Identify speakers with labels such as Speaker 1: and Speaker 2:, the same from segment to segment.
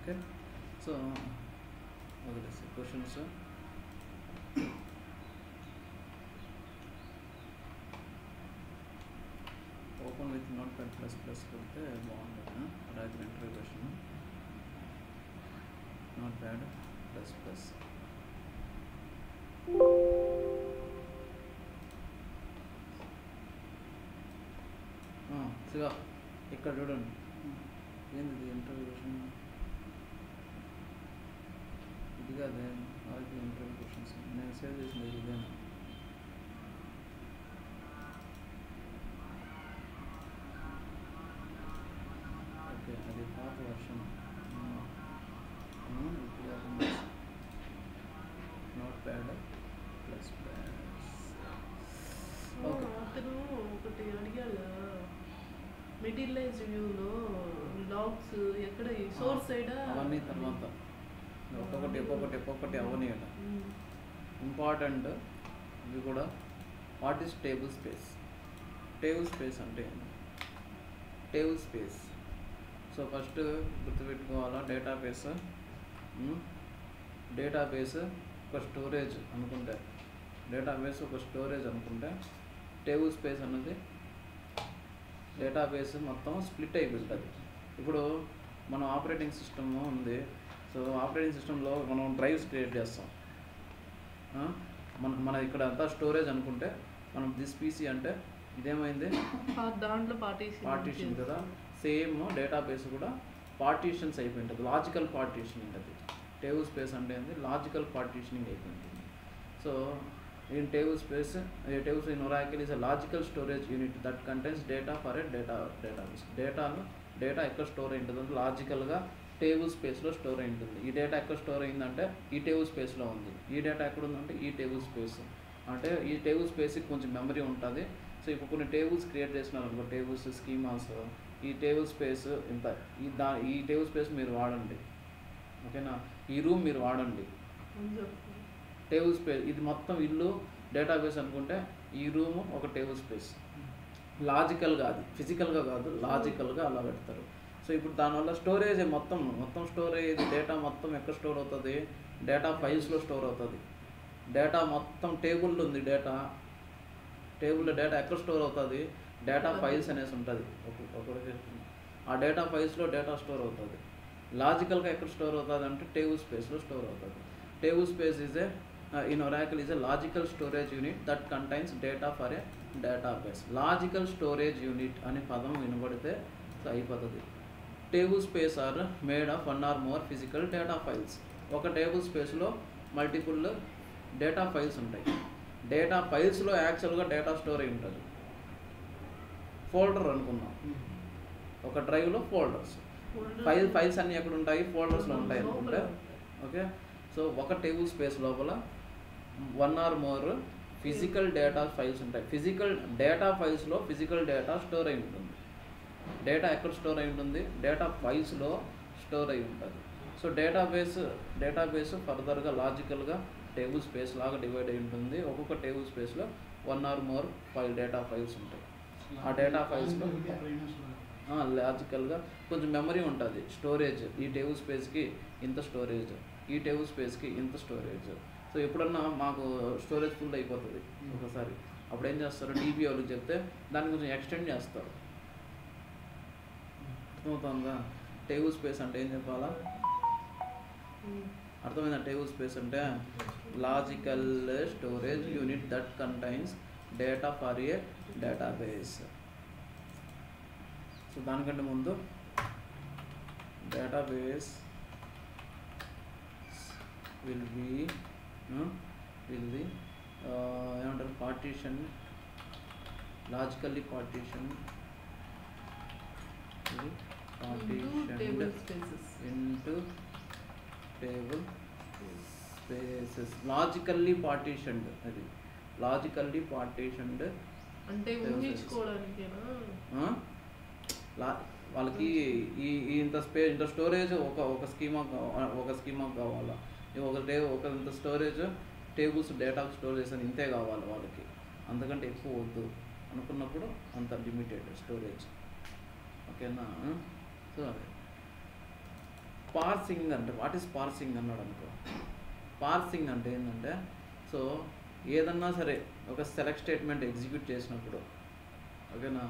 Speaker 1: Okay, so వదిలేసి questions open with note pad plus plus కొడితే బాగుంటుంది. అలాగే interview question note pad plus plus Shiva ఇక్కడ చూడండి, ఏంది ఇంటర్వ్యూ క్వశ్చన్? ఇది కాదే, అలాగే ఇంటర్వ్యూ క్వశ్చన్స్ నేను సేవ్ చేసింది ఇదేనా? ఓకే, అది పాత version. Note pad plus plus. Okay,
Speaker 2: అతను ఒకటి అడిగాడు కదా, మెటీరియలైజ్ వ్యూలో లాగ్స్ ఎక్కడ సోర్స్ సైడ్
Speaker 1: అవన్నీ తర్వాత ఒక్కొక్కటి అవన్నీ కదా ఇంపార్టెంట్. ఇవి కూడా what is table space? Table space అంటే టేబుల్ స్పేస్. సో ఫస్ట్ గుర్తుపెట్టుకోవాలా, డేటాబేస్ ఒక స్టోరేజ్ అనుకుంటే, డేటాబేస్ ఒక స్టోరేజ్ అనుకుంటే, టేబుల్ స్పేస్ అన్నది డేటాబేస్ మొత్తం స్ప్లిట్ అయిపోతుంది. ఇప్పుడు మనం ఆపరేటింగ్ సిస్టమ్ ఉంది. సో ఆపరేటింగ్ సిస్టంలో మనం డ్రైవ్స్ క్రియేట్ చేస్తాం. మన ఇక్కడ అంతా స్టోరేజ్ అనుకుంటే, మనం దిస్ పీసీ అంటే ఇదేమైంది
Speaker 2: దాంట్లో
Speaker 1: పార్టీషన్ కదా. సేమ్ డేటాబేస్ కూడా పార్టీషన్స్ అయిపోయి ఉంటుంది, లాజికల్ పార్టీషనింగ్. అది టేబుల్ స్పేస్ అంటే ఏంది, లాజికల్ పార్టీషనింగ్ అయిపోయి ఉంటుంది. So in table space, a table in Oracle is a logical storage unit that contains data for a database. Data ఎక్కడ స్టోర్ అయింటుందంటే లాజికల్గా టేబుల్ స్పేస్లో స్టోర్ అయి ఉంటుంది. ఈ డేటా ఎక్కడ స్టోర్ అయిందంటే ఈ టేబుల్ స్పేస్లో ఉంది. ఈ డేటా ఎక్కడ ఉందంటే ఈ టేబుల్ స్పేస్. అంటే ఈ టేబుల్ స్పేస్కి కొంచెం మెమరీ ఉంటుంది. సో ఇప్పుడు కొన్ని టేబుల్స్ క్రియేట్ చేసినారు అనుకో, టేబుల్స్ స్కీమాస్, ఈ టేబుల్ స్పేస్ ఇంత ఈ టేబుల్ స్పేస్ మీరు వాడండి, ఓకేనా. ఈ రూమ్ మీరు వాడండి, టేబుల్ స్పేస్. ఇది మొత్తం ఇల్లు డేటాబేస్ అనుకుంటే ఈ రూము ఒక టేబుల్ స్పేస్. లాజికల్గా, అది ఫిజికల్గా కాదు, లాజికల్గా అలా పెడతారు. సో ఇప్పుడు దానివల్ల స్టోరేజ్ మొత్తం స్టోర్ అయ్యేది, డేటా మొత్తం ఎక్కడ స్టోర్ అవుతుంది, డేటా ఫైల్స్లో స్టోర్ అవుతుంది. డేటా మొత్తం టేబుల్లో ఉంది, టేబుల్లో డేటా ఎక్కడ స్టోర్ అవుతుంది, డేటా ఫైల్స్ అనేసి ఉంటుంది. ఆ డేటా ఫైల్స్లో డేటా స్టోర్ అవుతుంది. లాజికల్గా ఎక్కడ స్టోర్ అవుతుంది అంటే టేబుల్ స్పేస్లో స్టోర్ అవుతుంది. Table space is in Oracle is a logical storage unit that contains data for a database. Logical storage unit అనే పదం వినబడితే అయిపోతుంది. Table space are made of one or more physical data files. ఒక table స్పేస్లో multiple data files ఉంటాయి. Data ఫైల్స్లో యాక్చువల్గా data store అయి ఉంటుంది. ఫోల్డర్ అనుకుందాం, ఒక డ్రైవ్లో ఫైల్స్ అన్నీ ఎక్కడ ఉంటాయి, ఫోల్డర్స్లో ఉంటాయి అనుకుంటే, ఓకే. సో ఒక టేబుల్ స్పేస్ లోపల one or more physical data files ఉంటాయి. ఫిజికల్ డేటా ఫైల్స్లో ఫిజికల్ డేటా స్టోర్ అయి ఉంటుంది. డేటా ఎక్కడ స్టోర్ అయి ఉంటుంది, డేటా ఫైల్స్లో స్టోర్ అయి ఉంటుంది. సో డేటాబేస్ ఫర్దర్గా లాజికల్గా టేబుల్ స్పేస్ లాగా డివైడ్ అయి ఉంటుంది. ఒక్కొక్క టేబుల్ స్పేస్లో one or more data files ఉంటాయి. ఆ డేటా ఫైల్స్లో లాజికల్గా కొంచెం మెమరీ ఉంటుంది, స్టోరేజ్. ఈ టేబుల్ స్పేస్కి ఇంత స్టోరేజ్, ఈ టేబుల్ స్పేస్కి ఇంత స్టోరేజ్. సో ఎప్పుడన్నా మాకు స్టోరేజ్ ఫుల్ అయిపోతుంది ఒకసారి, అప్పుడు ఏం చేస్తారు, డీబీ వాళ్ళకి చెప్తే దాన్ని కొంచెం ఎక్స్టెండ్ చేస్తారు. అర్థమవుతుందా? టేబుల్ స్పేస్ అంటే ఏం చెప్పాలా, అర్థమైందా? టేబుల్ స్పేస్ అంటే logical storage unit that contains data for a database. So దానికంటే ముందు డేటాబేస్ will be ఏమంటారు, partition, logically partition into table spaces. Logically partitioned, అది లాజికల్లీ పార్టీషన్డ్
Speaker 2: అంటే ఊహించుకోవడానికేనా?
Speaker 1: వాళ్ళకి ఇంత స్టోరేజ్ ఒక స్కీమా కావాలా, ఒక ఇంత స్టోరేజ్ టేబుల్స్ డేటా స్టోర్ చేసిన ఇంతే కావాలి వాళ్ళకి, అంతకంటే ఎక్కువ వద్దు అనుకున్నప్పుడు అంత లిమిటెడ్ స్టోరేజ్, ఓకేనా. సో అదే పార్సింగ్ అంటే వాట్ ఈస్ పార్సింగ్ అన్నాడు అనుకో. పార్సింగ్ అంటే ఏంటంటే, సో ఏదన్నా సరే ఒక సెలెక్ట్ స్టేట్మెంట్ ఎగ్జిక్యూట్ చేసినప్పుడు, ఓకేనా.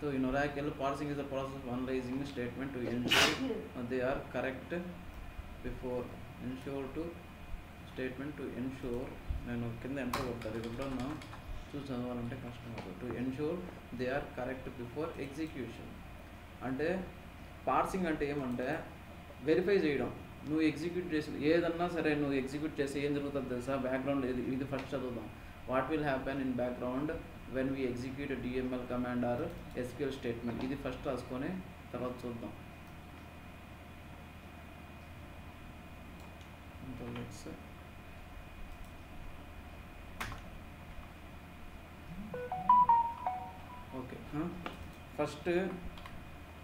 Speaker 1: So in Oracle parsing is the process of analyzing statement to ensure they are correct before statement to ensure. నేను కింద ఎంటర్ కొడతాను, ఇది ఎప్పుడన్నా చూసి చదవాలంటే కష్టం అవుతుంది. To ensure they are correct before execution. అంటే పార్సింగ్ అంటే ఏమంటే వెరిఫై చేయడం. నువ్వు ఎగ్జిక్యూట్ చేసి ఏదన్నా సరే నువ్వు ఎగ్జిక్యూట్ చేసి ఏం జరుగుతుంది తెలుసా, బ్యాక్గ్రౌండ్ ఇది ఫస్ట్ చదువుదాం. What will happen in background when we execute DML command or SQL statement. ఇది ఫస్ట్ రాసుకొని తర్వాత చూద్దాం. ఓకే, ఫస్ట్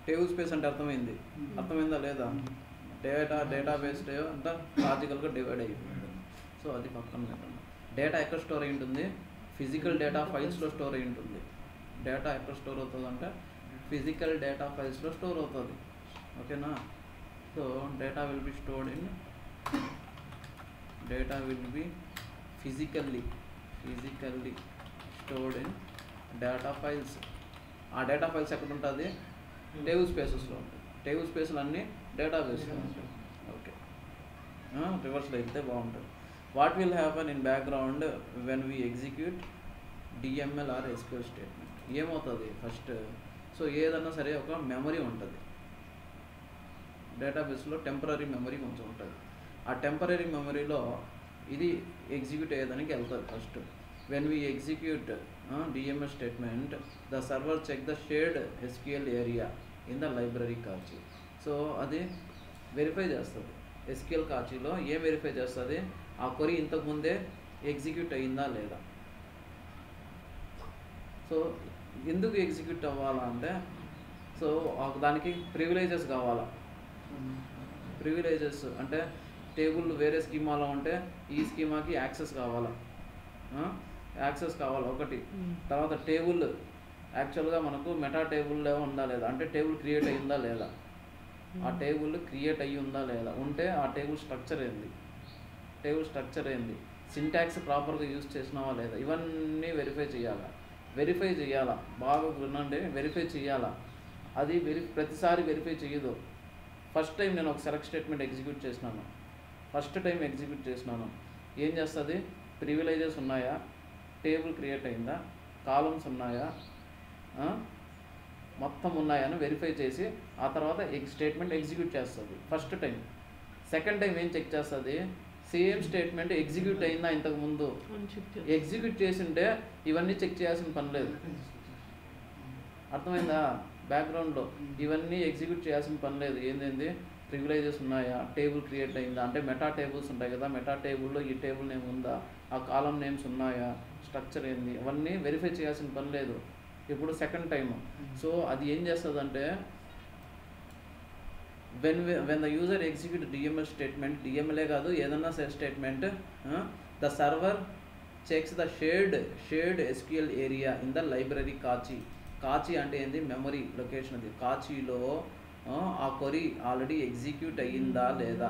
Speaker 1: టేబుల్ స్పేస్ అంటే అర్థమైందా లేదా? డేటాబేస్ అంతా లాజికల్గా డివైడ్ అయిపోయింది. సో అది పక్కన పెట్టండి. డేటా ఎక్కడ స్టోర్ అయి ఉంటుంది? ఫిజికల్ డేటా ఫైల్స్లో స్టోర్ అయి ఉంటుంది. డేటా ఎక్కడ స్టోర్ అవుతుంది అంటే ఫిజికల్ డేటా ఫైల్స్లో స్టోర్ అవుతుంది, ఓకేనా. So data will be stored in physically stored in data files. ఆ డేటా ఫైల్స్ ఎక్కడ ఉంటుంది? టేబుల్ స్పేసెస్లో ఉంటుంది. టేబుల్ స్పేస్లు అన్నీ డేటాబేస్లో ఉంటాయి. ఓకే, రివర్స్లో అయితే బాగుంటుంది. What will happen in background when we execute DML or SQL statement. ఏమవుతుంది ఫస్ట్? సో ఏదన్నా సరే ఒక మెమరీ ఉంటుంది డేటాబేస్లో, టెంపరీ మెమరీ కొంచెం ఉంటుంది. ఆ టెంపరీ మెమరీలో ఇది ఎగ్జిక్యూట్ అయ్యేదానికి వెళ్తుంది first. When we execute DML statement the server check the shared SQL area in the library cache. So అది వెరిఫై చేస్తుంది. ఎస్క్యూఎల్ కాచీలో ఏం వెరిఫై చేస్తుంది? ఆ క్వరీ ఇంతకుముందే ఎగ్జిక్యూట్ అయ్యిందా లేదా. సో ఎందుకు ఎగ్జిక్యూట్ అవ్వాలా అంటే, సో దానికి ప్రివిలేజెస్ కావాలా. ప్రివిలేజెస్ అంటే టేబుల్ వేరే స్కీమాలో ఉంటే ఈ స్కీమాకి యాక్సెస్ కావాలా, ఒకటి. తర్వాత టేబుల్ యాక్చువల్గా మనకు మెటా టేబుల్లో ఉందా లేదా, అంటే టేబుల్ క్రియేట్ అయ్యిందా లేదా, ఆ టేబుల్ క్రియేట్ అయ్యి ఉందా లేదా, ఉంటే ఆ టేబుల్ స్ట్రక్చర్ ఏంది, సింటాక్స్ ప్రాపర్గా యూజ్ చేసినావా లేదా, ఇవన్నీ వెరిఫై చేయాలా. బాగా వినండి, వెరిఫై చేయాలా. అది ప్రతిసారి వెరిఫై చేయదు. ఫస్ట్ టైం నేను ఒక సెలెక్ట్ స్టేట్మెంట్ ఎగ్జిక్యూట్ చేసినాను, ఏం చేస్తుంది? ప్రివిలేజెస్ ఉన్నాయా, టేబుల్ క్రియేట్ అయిందా, కాలమ్స్ ఉన్నాయా, మొత్తం ఉన్నాయని వెరిఫై చేసి ఆ తర్వాత స్టేట్మెంట్ ఎగ్జిక్యూట్ చేస్తుంది ఫస్ట్ టైం. సెకండ్ టైం ఏం చెక్ చేస్తుంది? సేమ్ స్టేట్మెంట్ ఎగ్జిక్యూట్ అయిందా ఇంతకుముందు. ఎగ్జిక్యూట్ చేసింటే ఇవన్నీ చెక్ చేయాల్సిన పని లేదు, అర్థమైందా? బ్యాక్గ్రౌండ్లో ఇవన్నీ ఎగ్జిక్యూట్ చేయాల్సిన పని లేదు. ఏంది ప్రివిలేజెస్ ఉన్నాయా, టేబుల్ క్రియేట్ అయిందా, అంటే మెటా టేబుల్స్ ఉంటాయి కదా, మెటా టేబుల్లో ఈ టేబుల్ నేమ్ ఉందా, ఆ కాలం నేమ్స్ ఉన్నాయా, స్ట్రక్చర్ ఏంది, అవన్నీ వెరిఫై చేయాల్సిన పని లేదు ఇప్పుడు సెకండ్ టైము. సో అది ఏం చేస్తుందంటే, when the user execute DML statement, DMLే కాదు ఏదన్నా statement, the server checks the shared SQL area in the library కాచి అంటే ఏంది? Memory location. అది కాచీలో ఆ క్వరీ ఆల్రెడీ ఎగ్జిక్యూట్ అయ్యిందా లేదా,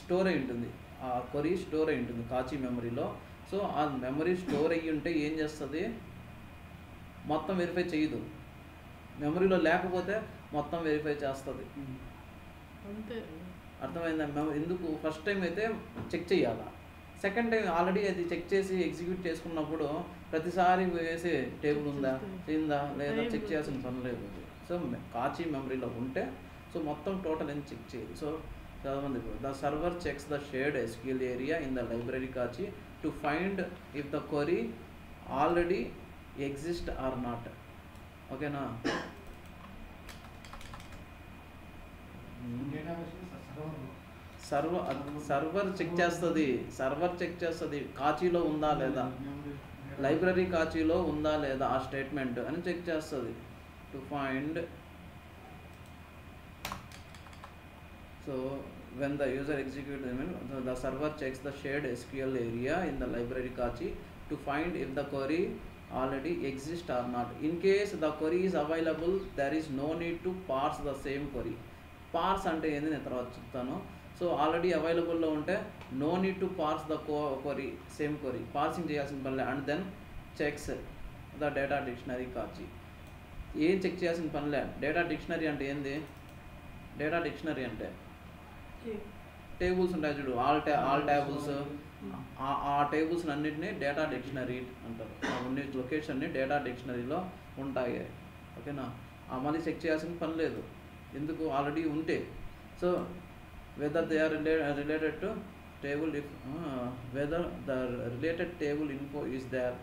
Speaker 1: స్టోర్ అయి ఉంటుంది. ఆ క్వరీ స్టోర్ అయి ఉంటుంది కాచీ మెమరీలో. సో ఆ మెమరీ స్టోర్ అయ్యి ఉంటే ఏం చేస్తుంది? మొత్తం వెరిఫై చేయదు. మెమరీలో లేకపోతే మొత్తం వెరిఫై చేస్తుంది. అర్థమైందా? ఎందుకు? ఫస్ట్ టైం అయితే చెక్ చేయాలా, సెకండ్ టైం ఆల్రెడీ అది చెక్ చేసి ఎగ్జిక్యూట్ చేసుకున్నప్పుడు ప్రతిసారి వేసే టేబుల్ ఉందా లేదా చెక్ చేయాల్సిన పని లేదు. సో కాచీ మెమరీలో ఉంటే సో మొత్తం టోటల్ ఏం చెక్ చేయదు. సో చాలామంది the server checks the shared SQL area in the library Cauchy to find if the query already exist are not. ఓకేనా? సర్వర్ చెక్ చేస్తుంది కాచీలో ఉందా లేదా, లైబ్రరీ కాచీలో ఉందా లేదా ఆ స్టేట్మెంట్ అని చెక్ చేస్తుంది to find. So when the user executes the server checks the shared SQL area in the library cache to find if the query already exists or not. In case the query is available, there is no need to parse the same query. Parse అంటే ఏంది నేను తర్వాత చెప్తాను. So already అవైలబుల్లో ఉంటే no need to parse the query, same query, parsing చేయాల్సిన పనిలే. And then checks the data dictionary cache. ఏం చెక్ చేయాల్సిన పనిలే. డేటా డిక్షనరీ అంటే ఏంది? డేటా డిక్షనరీ అంటే టేబుల్స్ ఉంటాయి చూడు, ఆల్ టేబుల్స్, ఆ టేబుల్స్ అన్నింటినీ డేటా డిక్షనరీ అంటారు. అన్ని లొకేషన్ని డేటా డిక్షనరీలో ఉంటాయి. ఓకేనా? మళ్ళీ చెక్ చేయాల్సిన పని లేదు, ఎందుకు? ఆల్రెడీ ఉంటే. So whether they are related to table, if whether the related table info is there,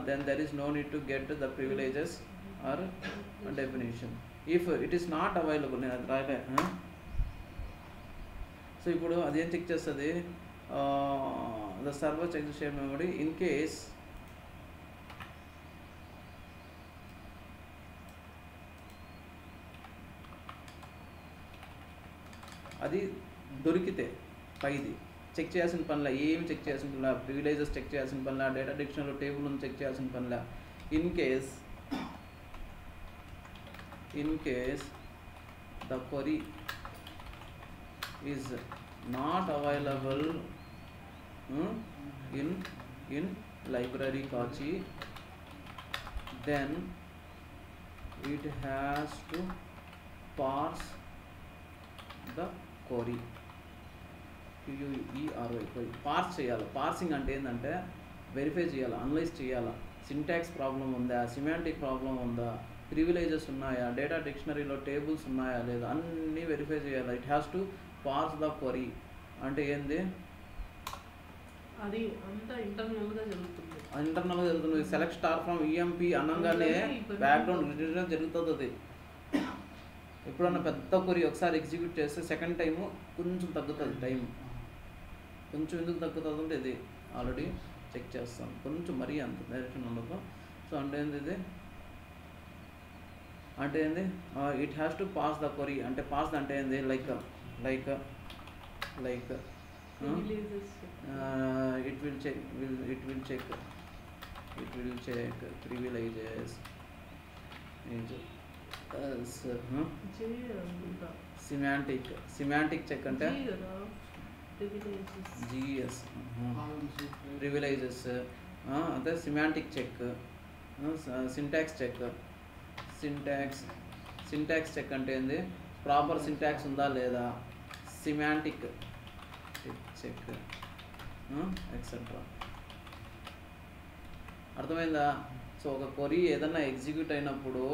Speaker 1: then there is no need to get the privileges or definition. If it is not available, నేను అది రాయలే. So ఇప్పుడు అదేం check చేస్తుంది? The server check share memory in case అది దొరికితే పైది check చేయాల్సిన పనిలా, ఏమి చెక్ చేయాల్సిన పనిలా, ప్రివిలేజెస్ చెక్ చేయాల్సిన పనిలా, డేటా డిక్షనరీలో టేబుల్ ఉంది చెక్ చేయాల్సిన పనిలా. In case the query is not available in library Kachi, then it has to parse the query. Parse చేయాలి. పార్సింగ్ అంటే ఏంటంటే వెరిఫై చేయాలి, అనలైజ్ చేయాలి. సింటాక్స్ ప్రాబ్లం ఉందా, సిమాంటిక్ ప్రాబ్లం ఉందా, ప్రివిలేజెస్ ఉన్నాయా, డేటా డిక్షనరీలో టేబుల్స్ ఉన్నాయా లేదా, అన్నీ వెరిఫై చేయాలి. It has to parse the query. అంటే ఏంది?
Speaker 2: అది అంతా ఇంటర్నల్గా జరుగుతుంది.
Speaker 1: ఇంటర్నల్గా జరుగుతుంది. సెలెక్ట్ స్టార్ ఫ్రమ్ ఈఎంపీ అనగానే బ్యాక్గ్రౌండ్ జరుగుతుంది. అది ఎప్పుడన్నా పెద్ద క్వరీ ఒకసారి ఎగ్జిక్యూట్ చేస్తే సెకండ్ టైము కొంచెం తగ్గుతుంది టైం. కొంచెం ఎందుకు తగ్గుతుంది అంటే ఇది ఆల్రెడీ చెక్ చేస్తాం, కొంచెం మరీ అంత డైరెక్షన్ ఉండదు. సో అంటే ఏంది ఇది? అంటే ఏంది? It has to pass the query. అంటే పాస్ అంటే ఏంది? Like it will check privileges. Semantic check ante GS privileges ante semantic check, syntax check. Syntax check ante endi? Proper syntax unda leda, semantic check etcetera. అర్థమైందా? So ఒక query ఏదన్నా execute అయినప్పుడు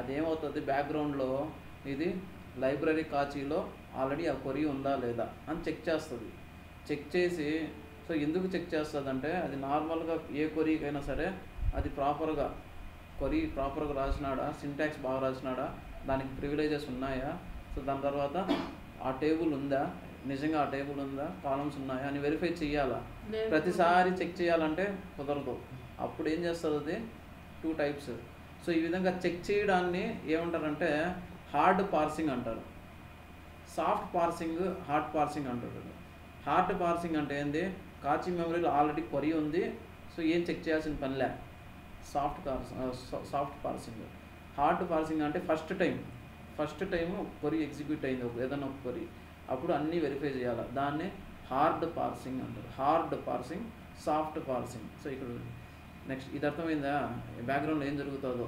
Speaker 1: అదేమవుతుంది, బ్యాక్గ్రౌండ్లో ఇది library కాచీలో already ఆ query ఉందా లేదా అని చెక్ చేస్తుంది. చెక్ చేసి, సో ఎందుకు చెక్ చేస్తుంది అంటే అది నార్మల్గా ఏ క్వరీకైనా సరే అది క్వరీ ప్రాపర్గా రాసినాడా, సింటాక్స్ బాగా రాసినాడా, దానికి ప్రివిలేజెస్ ఉన్నాయా, సో దాని తర్వాత ఆ టేబుల్ ఉందా, నిజంగా ఆ టేబుల్ ఉందా, కాలమ్స్ ఉన్నాయా అని వెరిఫై చేయాలా. ప్రతిసారి చెక్ చేయాలంటే కుదరదు. అప్పుడు ఏం చేస్తుంది అది? 2 టైప్స్. సో ఈ విధంగా చెక్ చేయడాన్ని ఏమంటారంటే హార్డ్ పార్సింగ్ అంటారు. సాఫ్ట్ పార్సింగ్, హార్డ్ పార్సింగ్ అంటారు. హార్డ్ పార్సింగ్ అంటే ఏంది? కాచి మెమరీలో ఆల్రెడీ క్వరీ ఉంది, సో ఏం చెక్ చేయాల్సిన పనిలే. Soft parsing. హార్డ్ పార్సింగ్ అంటే ఫస్ట్ టైం క్వరీ ఎగ్జిక్యూట్ అయింది ఏదైనా ఒక క్వరీ, అప్పుడు అన్నీ వెరిఫై చేయాలి. దాన్ని హార్డ్ పార్సింగ్ అంటారు. Hard parsing, soft parsing. So ఇక్కడ నెక్స్ట్ ఇది అర్థమైందా? బ్యాక్గ్రౌండ్లో ఏం జరుగుతుందో.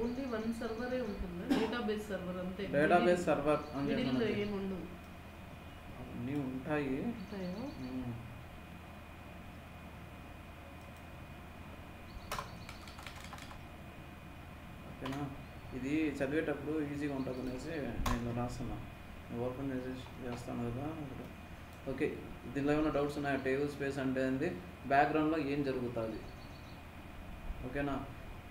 Speaker 2: ఓన్లీ వన్ సర్వరే ఉంటుందా? డేటాబేస్ సర్వర్ అంతే.
Speaker 1: డేటాబేస్ సర్వర్ అంటే
Speaker 2: ఏముండవు,
Speaker 1: అన్నీ ఉంటాయి. ఓకేనా? ఇది చదివేటప్పుడు ఈజీగా ఉంటుంది అనేసి నేను రాస్తున్నా, ఓపెన్ చేస్తాను కదా. ఓకే, దీనిలో ఏమైనా డౌట్స్ ఉన్నాయా? టేబుల్ స్పేస్ అంటే ఏంది, బ్యాక్గ్రౌండ్లో ఏం జరుగుతుంది. ఓకేనా?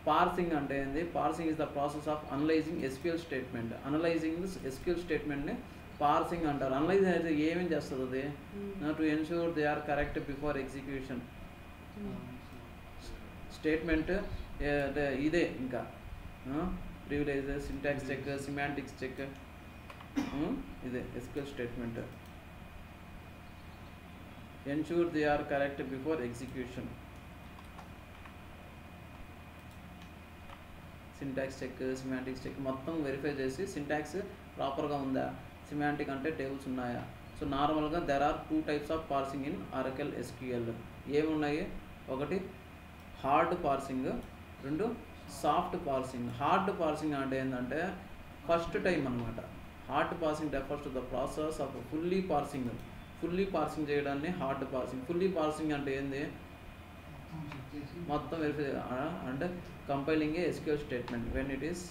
Speaker 1: పార్సింగ్ అంటే ఏంది? Parsing is the process of analysing SQL statement. Analysing SQL స్టేట్మెంట్ని పార్సింగ్ అంటారు. అనలైజ్ అయితే ఏమేం చేస్తుంది అది? To ensure they are correct before execution. Statement ఇదే ఇంకా privileges, syntax check, semantics check, ఇదే SQL statement. Ensure they are correct before execution. Syntax check, semantics check మొత్తం వెరిఫై చేసి సింటాక్స్ ప్రాపర్గా ఉందా, సిమాంటిక్ అంటే టేబుల్స్ ఉన్నాయా. సో నార్మల్గా there are 2 types of parsing in oracle SQL. ఏమున్నాయి? ఒకటి హార్డ్ పార్సింగ్, రెండు సాఫ్ట్ పార్సింగ్. హార్డ్ పార్సింగ్ అంటే ఏంటంటే ఫస్ట్ టైం అనమాట. Hard parsing refers to the process of fully parsing. Fully parsing చేయడాన్ని హార్డ్ పార్సింగ్. ఫుల్లీ పార్సింగ్ అంటే ఏంది? మొత్తం వెరిఫై అంటే compiling A SQL statement when it is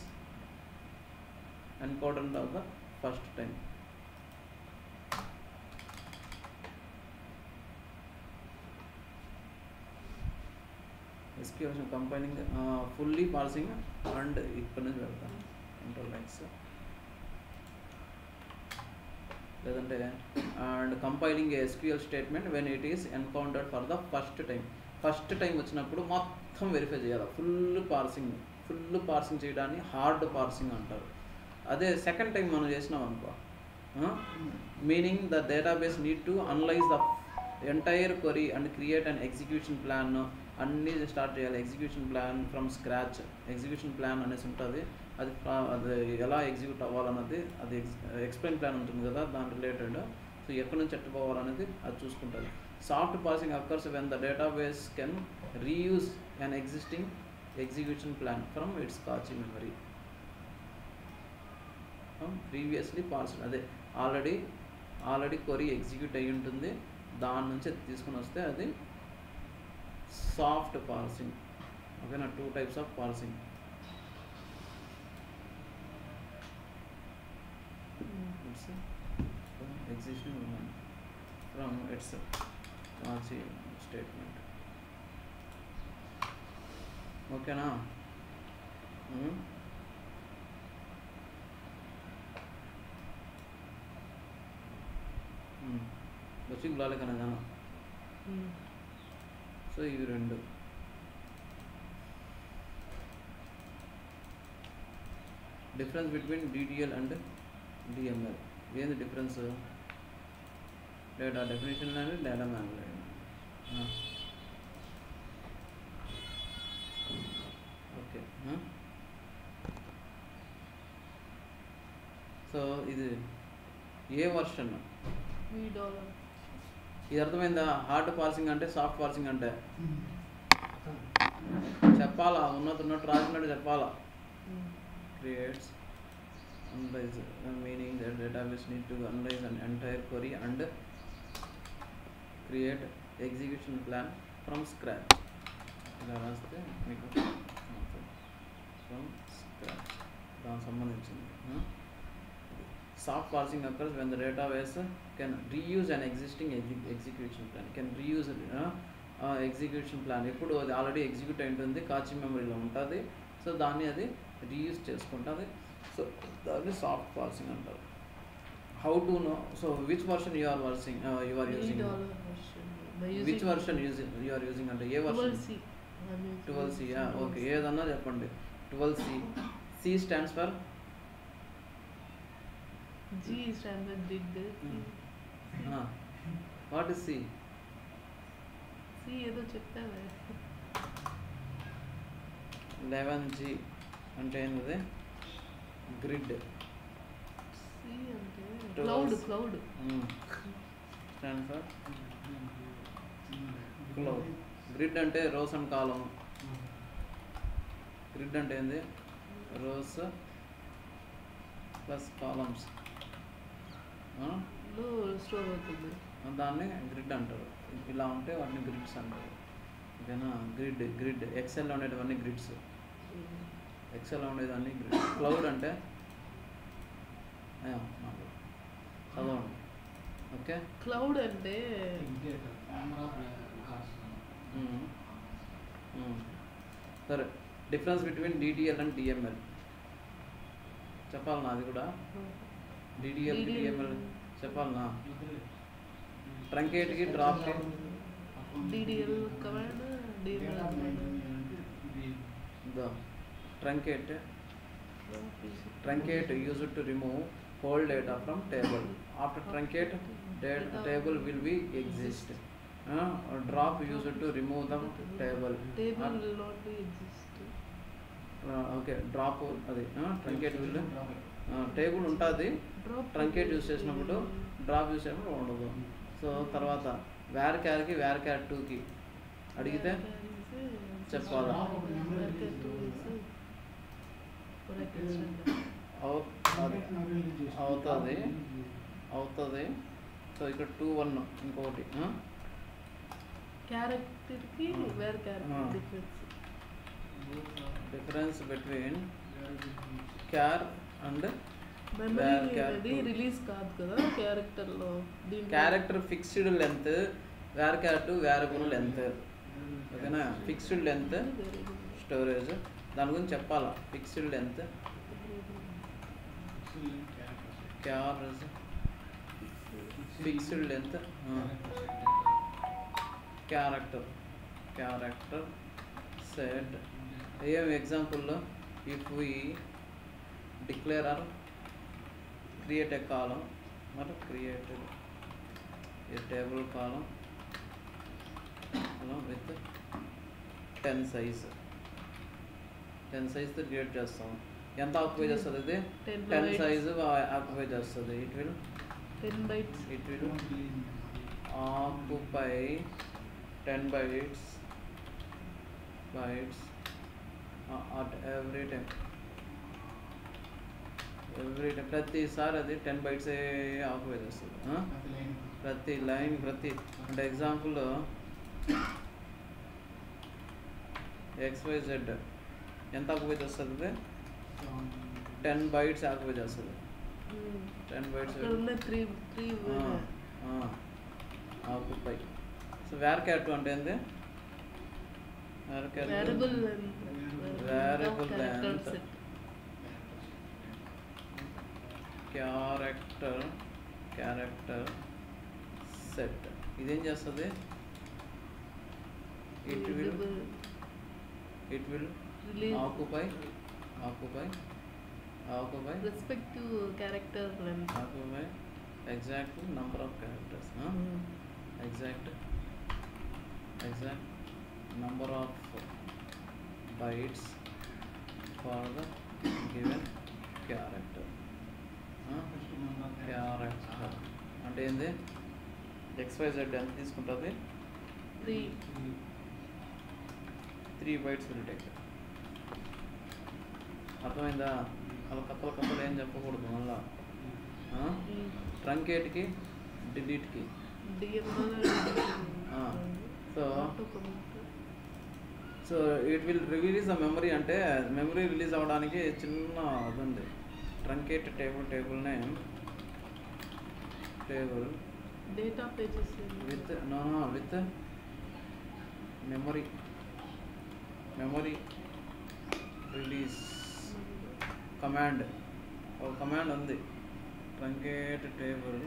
Speaker 1: encoded of the first time. SQL compiling fully parsing and ఇక్కడ నుంచి పెడతాను Ctrl+X. లేదంటే and compiling A SQL statement when it is encountered for the first time. First time వచ్చినప్పుడు మొత్తం verify చేయాలి. Full parsing చేయడాన్ని hard parsing అంటారు. అదే సెకండ్ టైం మనం చేసినాం అనుకో, meaning the database need to analyse the entire query and create and execution plan. అన్నీ స్టార్ట్ చేయాలి. Execution plan from scratch. Execution plan అనేసి ఉంటుంది. అది ఎలా ఎగ్జిక్యూట్ అవ్వాలన్నది అది ఎక్స్ప్లెయిన్ ప్లాన్ ఉంటుంది కదా, దాని రిలేటెడ్. సో ఎక్కడి నుంచి ఎట్టుకోవాలనేది అది చూసుకుంటుంది. Soft parsing occurs when the database can reuse an existing execution plan from it's కాచి మెమరీ ప్రీవియస్లీ పార్స్డ్. అదే ఆల్రెడీ క్వరీ ఎగ్జిక్యూట్ అయ్యి ఉంటుంది, దాని నుంచి తీసుకుని వస్తే అది సాఫ్ట్ పార్సింగ్. ఓకేనా? 2 types of parsing. Existing from its Kachi statement. ఓకేనా? వచ్చి గులాలి కన్నా. సో ఇవి రెండు. Difference between DDL and DML. ఏంది difference? Data definition and data manual. Okay. So ఇది ఏ వర్షన్? ఇది అర్థమైందా? హార్డ్ పార్సింగ్ అంటే సాఫ్ట్ పార్సింగ్ అంటే చెప్పాలా, ఉన్నట్టు రాసినట్టు చెప్పాలా. Creates analyze meaning that database need to analyze an entire query and create execution plan from scratch. ఇలా రాస్తే మీకు from scratch దానికి సంబంధించింది. Soft parsing occurs when the database can reuse an existing execution plan. Can reuse execution plan. ఇప్పుడు అది already execute అయి ఉంటుంది, కాచి మెమరీలో ఉంటుంది. సో దాన్ని అది రీయూజ్ చేసుకుంటుంది. సో దాన్ని సాఫ్ట్ పార్సింగ్ అంటారు. How to know? So which version you are using? Which version you are using అంటే ఏ వర్షన్? 12C. ఓకే, ఏదన్నా చెప్పండి. 12C. C stands for
Speaker 2: G stands for did.
Speaker 1: What is C?
Speaker 2: C ఏదో చెప్తావే.
Speaker 1: 11G అంటే ఏంటది? Grid.
Speaker 2: C అంటే cloud.
Speaker 1: Stand for cloud. Grid అంటే rows and column. Grid అంటే ఏంది? రోస్ ప్లస్ కాలమ్స్
Speaker 2: స్టోర్ అవుతుంది.
Speaker 1: దాన్ని గ్రిడ్ అంటారు. ఇలా ఉంటే వాటిని గ్రిడ్స్ అంటారు. ఓకేనా? Grid ఎక్సెల్లో ఉండేటివన్నీ grids. ఎక్సెల్లో ఉండేదాన్ని గ్రిడ్. క్లౌడ్ అంటే చదవండి. ఓకే.
Speaker 2: క్లౌడ్ అంటే
Speaker 1: సరే, difference between DDL and DML చెప్పాలన్నా? అది కూడా DDL DML చెప్పాలన్నా? ట్రంకేట్కి డ్రాప్కి
Speaker 2: DDL command, DML
Speaker 1: the truncate used to remove whole data from table. After truncate, table will be exist. Drop used to remove the table.
Speaker 2: Table will not be exist.
Speaker 1: Okay, drop అది truncate will table ఉంటుంది, truncate use చేసినప్పుడు drop use చేసినప్పుడు ఉండదు. So తర్వాత wear క్యార్కి wear క్యార్ 2కి అడిగితే చెప్పాలా? అవుతుంది. సో ఇక్కడ 2 1 ఇంకొకటి
Speaker 2: క్యారెక్టర్కి var character
Speaker 1: difference between char and
Speaker 2: memory release కాదు కదా క్యారెక్టర్లో.
Speaker 1: Character fixed length, varchar two variable length. ఓకేనా? ఫిక్స్డ్ లెంత్ స్టోరేజ్ దాని గురించి చెప్పాలా. Fixed length fixed length character set. ఏం ఎగ్జాంపుల్లో if we declare or create a column or create a table column with 10 size తో create చేస్తాం. ఎంత occupy చేస్తుంది? ఇది 10 సైజ్ ఆక్యుపై చేస్తుంది. It will
Speaker 2: 10 bytes
Speaker 1: occupy 10 bytes at every time. ప్రతిసారి అది 10 bytes ఆక్యుపై చేస్తుంది. ప్రతి లైన్ అంటే ఎగ్జాంపుల్ XYZ ఎంత ఆక్యుపై చేస్తుంది? 10 bytes ఆక్యుపై చేస్తుంది. 10 bytes ఆక్యుపై. సో వేర్ క్యార్ 2 అంటే ఏంది? Variable length character set. ఇదేం చేస్తుంది? It will occupy
Speaker 2: respective character length.
Speaker 1: Occupy exact number of characters. Exact number of bytes for the given character. Character అంటే ఏంది? XYZ ఎంత తీసుకుంటుంది? 3 bytes will take. అర్థమైందా? అలా కప్పలు ఏం చెప్పకూడదు మళ్ళా. ట్రంకేట్కి డిలీట్కి. So it will release the memory. అంటే మెమరీ రిలీజ్ అవ్వడానికి చిన్న అది ఉంది. Truncate table name table
Speaker 2: data pages
Speaker 1: with memory release command. ఒక కమాండ్ ఉంది ట్రంకేట్ టేబుల్.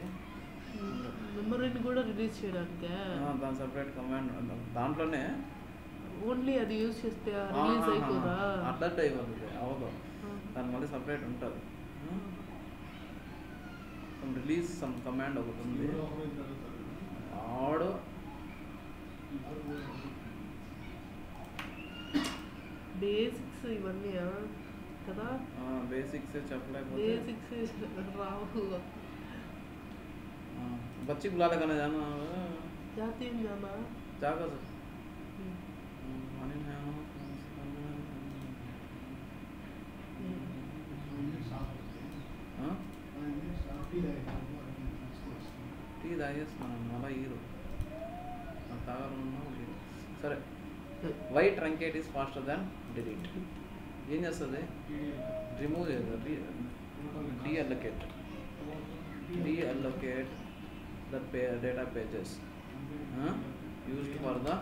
Speaker 2: మెమరీని కూడా రిలీజ్ చేయడానికి
Speaker 1: దాని సపరేట్ కమాండ్ దాంట్లోనే.
Speaker 2: ఓన్లీ అది యూజ్ చేస్తే రిలీజ్ అయిపోదా?
Speaker 1: అట్లా అయిపోతుంది. అవదు, దాని మళ్ళీ సపరేట్ ఉంటుంది. రిలీజ్ సమ్ కమాండ్ ఒకటి ఉంది. ఆడు
Speaker 2: బేసిక్స్ ఇవన్నీ కదా.
Speaker 1: బేసిక్స్ చెప్పలేకపోతే
Speaker 2: బేసిక్స్ రావు.
Speaker 1: बच्ची बुला लेगा ना जाना
Speaker 2: जाती है जाना
Speaker 1: जाकर मानी है టీ తాగేసి మనం మళ్ళీ హీరో తాగాలన్నా సరే. Why truncate is faster than delete. ఏం చేస్తుంది? రిమూవ్ చేస్తుంది. Deallocate the data pages used for the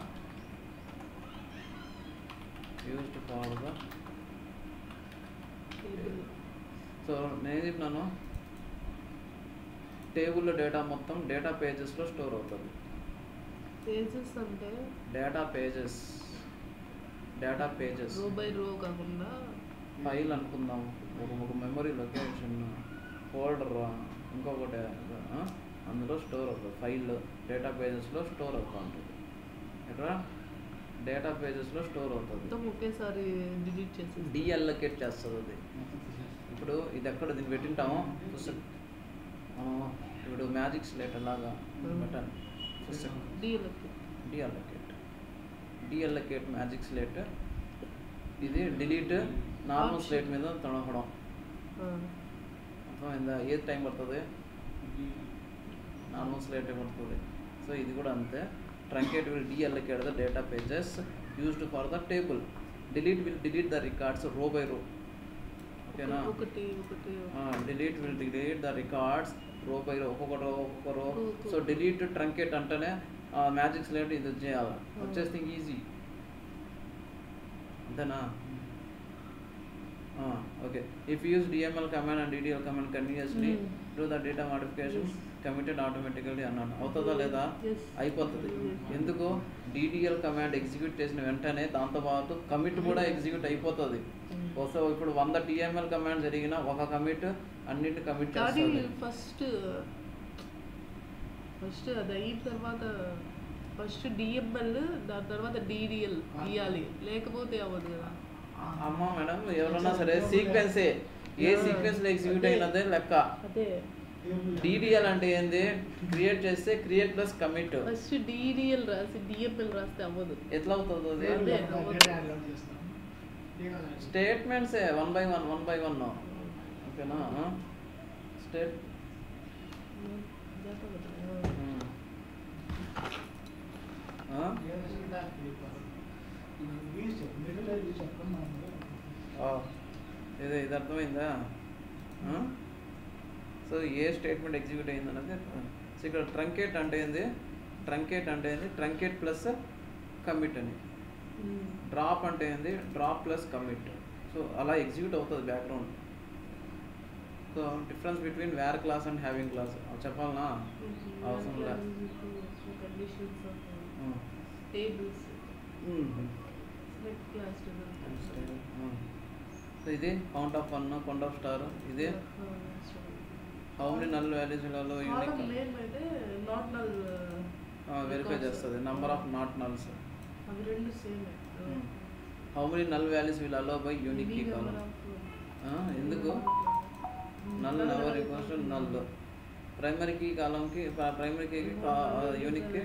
Speaker 1: so నేను చెప్పినాను టేబుల్లో డేటా మొత్తం డేటా పేజెస్లో స్టోర్ అవుతుంది.
Speaker 2: పేజెస్ అంటే
Speaker 1: data pages
Speaker 2: row by row కాకుండా
Speaker 1: ఫైల్ అనుకుందాం. ఒక మెమరీ లొకేషన్ ఫోల్డర్ ఇంకొకటి అందులో స్టోర్ అవుతుంది, ఫైల్ డేటాబేసెస్లో స్టోర్ అవుతూ ఉంటుంది. ఇక్కడ డేటాబేసెస్లో స్టోర్ అవుతుంది,
Speaker 2: మొత్తం ఒకేసారి డిలీట్ చేసి
Speaker 1: డీఅల్లొకేట్ చేస్తుంది అది. ఇప్పుడు ఇది ఎక్కడ దీన్ని పెట్టింటామో మనం ఇప్పుడు మ్యాజిక్ స్లేట్ లాగా బటన్ డీఅల్లొకేట్ మ్యాజిక్ స్లేట్, ఇది డిలీట్ నార్మల్ స్లేట్ మీద తొడగడం. అర్థమైందా? ఏది టైం పడుతుంది? నార్మల్ స్లేట్ పడుతుంది. సో ఇది కూడా అంతే. Truncate will deallocate the data pages used for the table. Delete will delete the records row by row. ఓకేనా? Delete will delete the records row by row, ఒక్కొక్క రో. సో డిలీట్ ట్రంకేట్ అంటేనే magic slate ఇది చేయాలి, వచ్చేస్తే easy. అంతేనా? Okay. If use DML command and DDL command continuously do the data modification committed automatically అన్నాను. అవుతుందా లేదా? అయిపోతుంది. ఎందుకు? డిడిఎల్ కమాండ్ ఎగ్జిక్యూట్ చేసిన వెంటనే దాంతోపాటు కమిట్ కూడా ఎగ్జిక్యూట్ అయిపోతుంది. సో ఇప్పుడు 100 డిఎంఎల్ కమాండ్ జరిగిన ఒక కమిట్ అన్నింటి కమిట్ చేస్తుంది.
Speaker 2: ఫస్ట్ అది అయిన తర్వాత ఫస్ట్ డిఎంఎల్, దాని తర్వాత డిడిఎల్ ఇవ్వాలి, లేకపోతే అవ్వదు కదా.
Speaker 1: అమ్మా మేడం, ఎవరన్నా సరే సీక్వెన్సే ఏ సీక్వెన్స్లో ఎగ్జిక్యూట్ అయినదే లెక్క.
Speaker 2: అదే
Speaker 1: డిడిఎల్ అంటే ఏంది? క్రియేట్ చేస్తే create plus commit.
Speaker 2: First DDL రాసి డిఎంఎల్ రాస్తే అవ్వదు.
Speaker 1: ఎట్లా అవుతుంది? స్టేట్మెంట్సే 1 by 1 ఓకేనా? స్టేట్ ఇది అర్థమైందా? సో ఏ స్టేట్మెంట్ ఎగ్జిక్యూట్ అయింది అన్నది. సో ఇక్కడ ట్రంకేట్ అంటే ఏంది? ట్రంకేట్ ప్లస్ కమిట్ అని. డ్రాప్ అంటే ఏంది? Drop plus commit. సో అలా ఎగ్జిక్యూట్ అవుతుంది background. So difference between where clause and having clause చెప్పాలనా? అవసరం లేదు. సో ఇది count of 1, count of star. ఇది హౌ మెనీ నల్ వాల్యూస్ లో యూనిక్ వెరిఫై చేస్తుంది. Number of not nulls. How many null values will allow by unique key column. ఎందుకు? Null never equals to null. Primary key కాలంకి primary key unique కి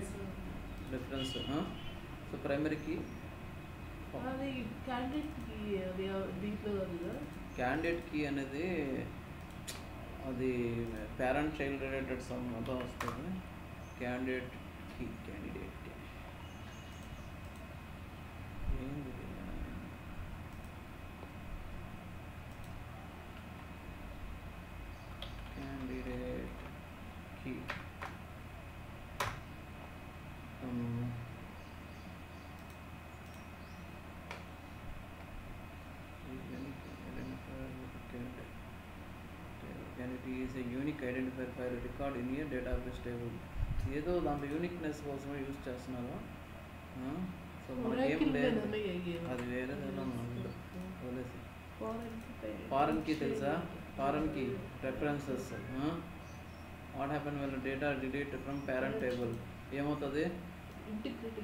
Speaker 1: difference. So primary key candidate key అనేది అది parent child related సంబంధం వస్తుంది. Candidate key candidate ఏంది? Candidate key is a unique identifier for a record in a database table. ఏదో దాంట్లో uniqueness కోసం యూజ్ చేస్తున్నారు. సో మనకేం లేదు, అది వేరే వదిలేసి. ఫారెన్ కీ తెలుసా? Foreign key references. What happen when data delete from parent table ఏమవుతుంది? ఇంటిగ్రిటీ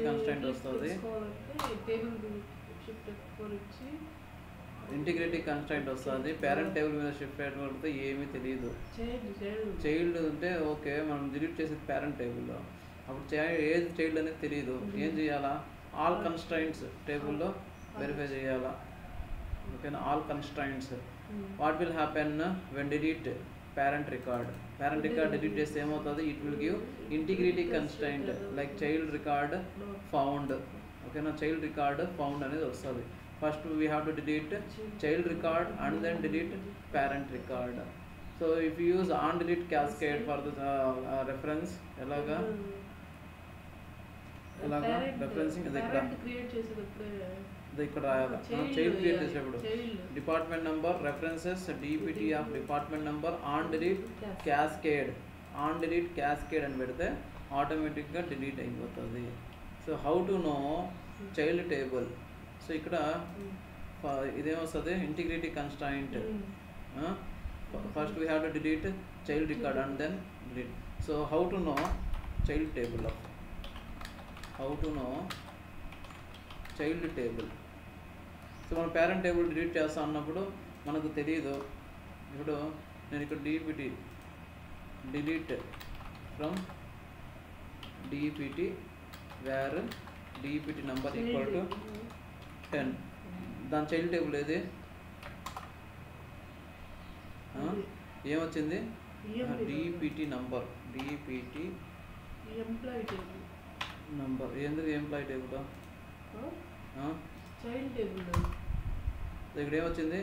Speaker 1: కన్స్ట్రైంట్ వస్తుంది. ఇంటిగ్రిటీ కన్స్ట్రైంట్ వస్తుంది. పేరెంట్ టేబుల్ మీద షిఫ్ట్ అయిపోతే ఏమీ తెలియదు. చైల్డ్ ఉంటే ఓకే, మనం డిలీట్ చేసేది పేరెంట్ టేబుల్లో, అప్పుడు ఏది చైల్డ్ అనేది తెలియదు. ఏం చేయాలా? ఆల్ కన్స్ట్రైంట్స్ టేబుల్లో వెరిఫై చేయాలా. ఓకేనా? All constraints. What will happen when delete parent record? Parent record delete చేస్తే ఏమవుతుంది? It will give integrity constraint like child record found. ఓకేనా? చైల్డ్ రికార్డ్ ఫౌండ్ అనేది వస్తుంది. First we have to delete child record and then delete parent record. So if you use on delete cascade for the reference, elaga referencing is
Speaker 2: parent create చేసేటప్పుడు
Speaker 1: ఇక్కడ రాయాలి. Child create చేసేటప్పుడు department number references DPT of department number on delete cascade అని పెడితే ఆటోమేటిక్గా delete అయిపోతుంది. So how to know child table? సో ఇక్కడ ఇదేమొస్తుంది? Integrity constraint. First we have to delete child record and then delete. So how to know child table of child table? So మన parent table delete చేస్తా అన్నప్పుడు మనకు తెలియదు. ఇప్పుడు నేను ఇక్కడ DPT delete from DPT where DPT number equal to 10. దాని child table ఏది ఏమొచ్చింది? డిపిటి నంబర్ డిపిటి నంబర్ ఎందుకు ఎంప్లాయీ టేబుల్
Speaker 2: చైల్డ్ టేబుల్
Speaker 1: ఇక్కడ ఏమొచ్చింది?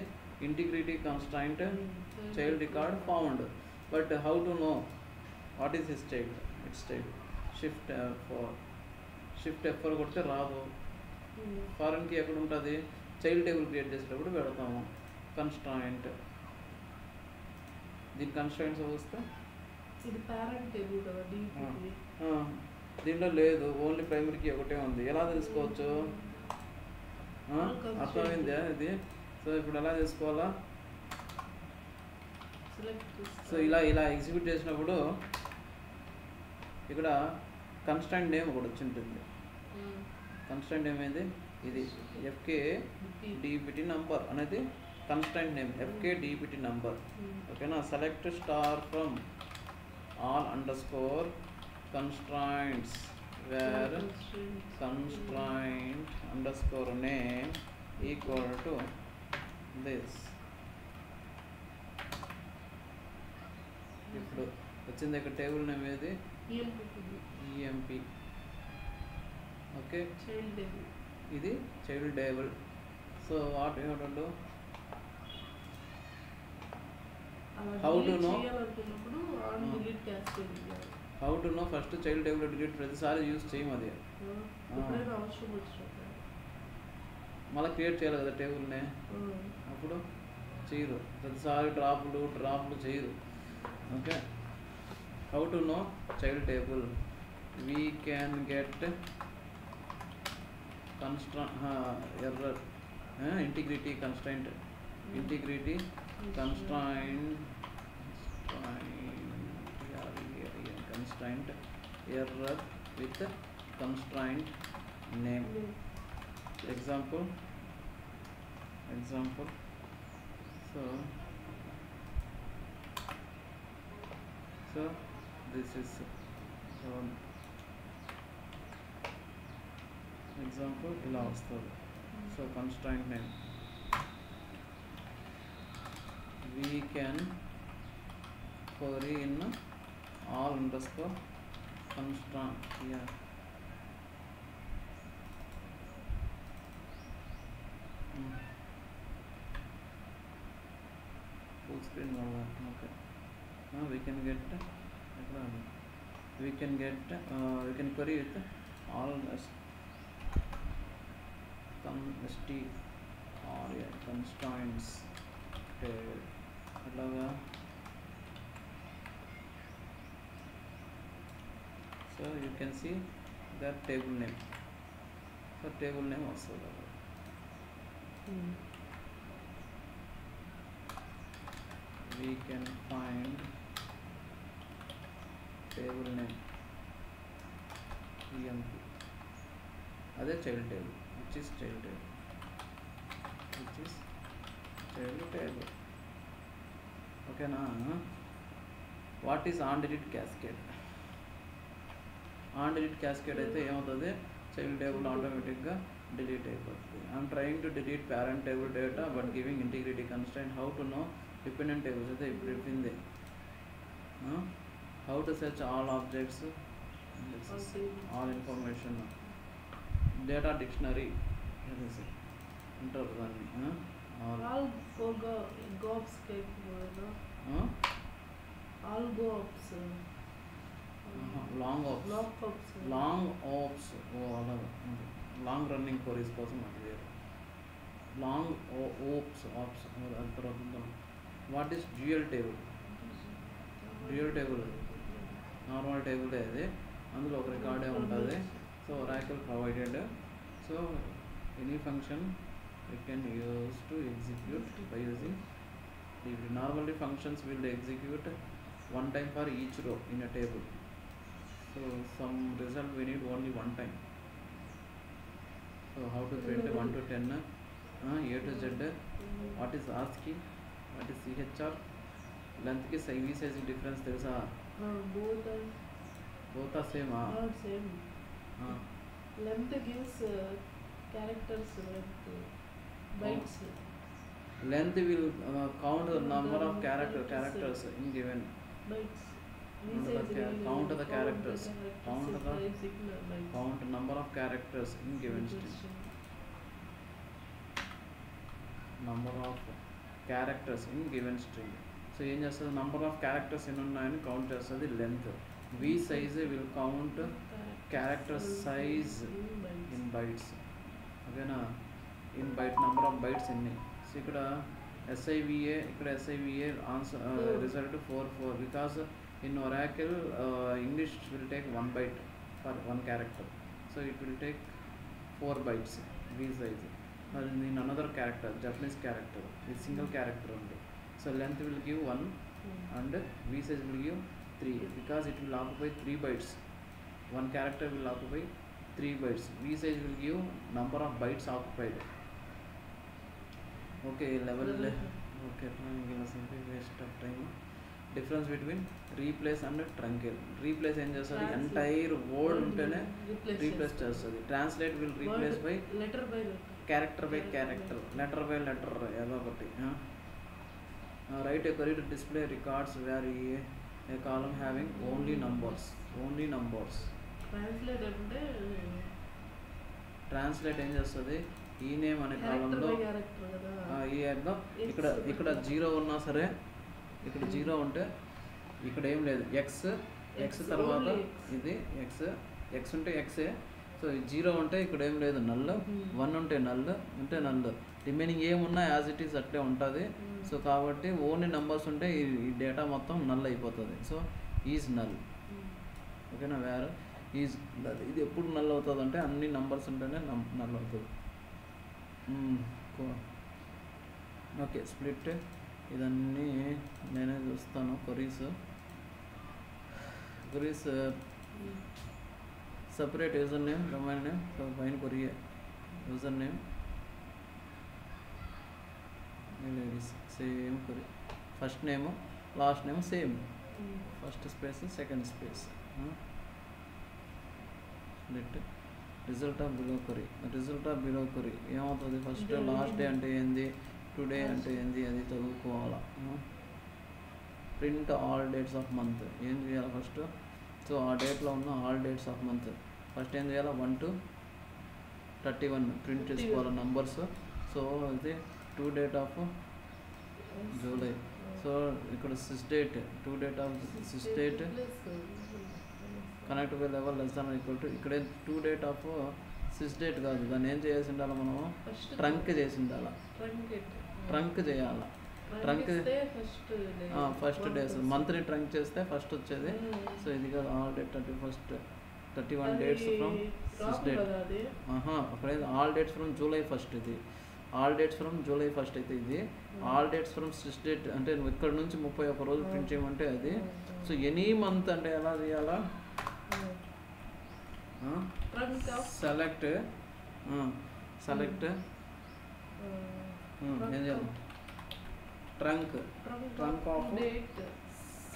Speaker 1: Integrity constraint child record found. But how to know what is his child? Its child shift F4 కొడితే రాదు. ఫారెన్కి ఎక్కడ ఉంటుంది? చైల్డ్ టేబుల్ క్రియేట్ చేసేటప్పుడు పెడతాము కన్స్ట్రైంట్. దీని కన్స్ట్రైంట్స్ వస్తే
Speaker 2: ఇది పేరెంట్ టేబుల్ కదా డిపిటి.
Speaker 1: దీంట్లో లేదు, ఓన్లీ ప్రైమరీకి ఒకటే ఉంది. ఎలా తెలుసుకోవచ్చు? అర్థమైందా ఇది? సో ఇప్పుడు ఎలా చేసుకోవాలా? సో ఇలా ఎగ్జిక్యూట్ చేసినప్పుడు ఇక్కడ కన్స్ట్రైంట్ నేమ్ ఒకటి వచ్చి ఉంటుంది. కన్స్ట్రైంట్ నేమ్ ఏంది? ఇది ఎఫ్కే డిపిటి నంబర్ అనేది constraint name. FK DPT number. ఓకేనా? Select star from all underscore constraints where constraint underscore name equal to this. ఇప్పుడు వచ్చింది ఇక్కడ టేబుల్ నేమ్ ఏది? ఈఎంపి. Okay,
Speaker 2: child table.
Speaker 1: ఇది child table. So what you have to do? How to know? How to know? First child table delete ప్రతిసారి use చేయము. అది మళ్ళీ create చేయాలి కదా టేబుల్ని. అప్పుడు చేయరు, ప్రతిసారి డ్రాప్లు చేయరు. Okay, how to know child table? We can get error integrity constraint error with constraint name. Example. So this is example ఇలా వస్తుంది. So constraint name we can query in all underscore constraint here. Full screen wala. Okay, now we can get we can query with all constraints అలాగా. So you can see that table name. So table name also. We can find table name EMP. Other child table, which is child table. Okay na? What is on delete cascade? On delete cascade అయితే ఏమవుతుంది? Child table ఆటోమేటిక్గా delete అయిపోతుంది. I'm trying to delete parent table data but giving integrity constraint. How to no dependent tables అయితే ఇప్పుడు చెప్పింది. How to search all objects, all information, data dictionary అంటారు దాన్ని.
Speaker 2: all gobs all gobs
Speaker 1: long ops అలాగా long running queries కోసం అది వేరు. Long ops అది తర్వాత. What is dual table? Normal table అది, అందులో ఒక రికార్డే ఉంటుంది. So Oracle provided. So any function we can use to execute by using Normally functions will execute one time for each row in a table. So some result we need only one time. So how to print 1 to 10, A to Z, what is ASCII, what is CHR, length ki size difference తెలుసా? both are same.
Speaker 2: Same. Length gives characters length, bytes.
Speaker 1: Length will count the number of characters in given.
Speaker 2: Bytes.
Speaker 1: Count the characters. Count
Speaker 2: Count
Speaker 1: number of characters in given string. Number of characters in given string. So ఏం చేస్తుంది, number of characters ఎన్ని ఉన్నాయని count చేస్తుంది length. V size will count character size in bytes. ఓకేనా, in byte number of bytes ఎన్ని. So ఇక్కడ SIVA, ఇక్కడ SIVA answer result 4 because in Oracle English will take 1 byte for one character, so it will take 4 bytes V size. In another character, Japanese character, with single character only, so length will give 1 and V size will give 3 because it will occupy 3 bytes. One character will occupy 3 bytes. V size will give number of bytes occupied. Okay, level. Okay, waste of time. Difference between replace and truncate. Replace ఏం చేస్తుంది, entire word ఉంటేనే replace చేస్తుంది. Translate will replace by
Speaker 2: letter by
Speaker 1: character by character, letter by letter, ఏదో ఒకటి. Right A query to display records where a column having only numbers.
Speaker 2: Translate అంటే
Speaker 1: translate ఏం చేస్తుంది, ఈ నేమ్ అనే కాలంలో ఈ ఇక్కడ 0 ఉన్నా సరే, ఇక్కడ 0 ఉంటే ఇక్కడ ఏం లేదు, ఎక్స్ తర్వాత ఇది ఎక్స్ ఉంటే ఎక్సే. సో 0 ఉంటే ఇక్కడ ఏం లేదు, నల్. 1 ఉంటే నల్, రిమైనింగ్ ఏమున్నా యాజ్ ఇట్ ఈస్ అట్లే ఉంటుంది. సో కాబట్టి ఓన్లీ నెంబర్స్ ఉంటే ఈ డేటా మొత్తం నల్ అయిపోతుంది. So is null. ఓకేనా, వేర్ ఈజ్ నల్. ఇది ఎప్పుడు నల్ అవుతుంది అంటే అన్ని నంబర్స్ ఉంటేనే నల్ అవుతుంది. ఓకే, స్ప్లిట్ ఇదన్నీ నేనే చూస్తాను. Queries separate user name, domain name, పైన query user name, same query. First name last name same, first space second space. Split result of below query ఏమవుతుంది, ఫస్ట్ లాస్ట్ డే అంటే ఏంది, today అంటే ఏంది, అది చదువుకోవాలా. Print all dates of month ఏం చేయాలి ఫస్ట్. సో ఆ డేట్లో ఉన్న all dates of month first ఏం చేయాలి, 1 to 31 ప్రింట్ చేసుకోవాలి నంబర్స్. సో ఇది 2 date ఆఫ్ జూలై. సో ఇక్కడ 6 date, 2 date of 6 date connect by level less than equal to, ఇక్కడే 2 date ఆఫ్ 6 date కాదు, దాన్ని ఏం చేసి ఉండాలి మనము, ట్రంక్ చేసి ఉండాలి. ట్రంక్ చేయాలి. ట్రంక్ ఫస్ట్ డేస్, మంత్ని ట్రంక్ చేస్తే ఫస్ట్ వచ్చేది. సో ఇది కాదు, all date 31 dates from 6 date. అక్కడే all dates from July 1st. ఇది all dates from July 1st అయితే ఇది ఆల్ డేట్స్ ఫ్రమ్ 6 date అంటే నువ్వు ఇక్కడ నుంచి 31 రోజులు ప్రింట్ చేయమంటే అది. సో ఎనీ మంత్ అంటే ఎలా చేయాలా, సెలెక్ట్ ఏం చేయాలి, ట్రంక్ ఆఫ్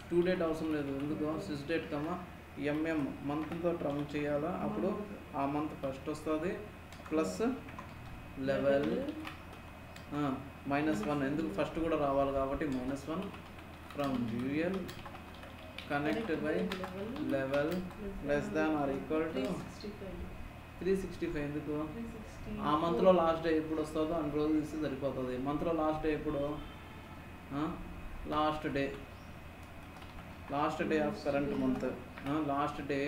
Speaker 1: 2 date అవసరం లేదు. ఎందుకు, 6 date మంత్తో ట్రంక్ చేయాలా. అప్పుడు ఆ మంత్ ఫస్ట్ వస్తుంది, ప్లస్ లెవెల్ -1. ఎందుకు, ఫస్ట్ కూడా రావాలి కాబట్టి -1 from dual connect by level less than or equal to 365. ఎందుకు, ఆ మంత్లో లాస్ట్ డే ఎప్పుడు వస్తుందో అన్ని రోజులు తీస్తే సరిపోతుంది. మంత్లో లాస్ట్ డే ఎప్పుడు, last day of current month, last day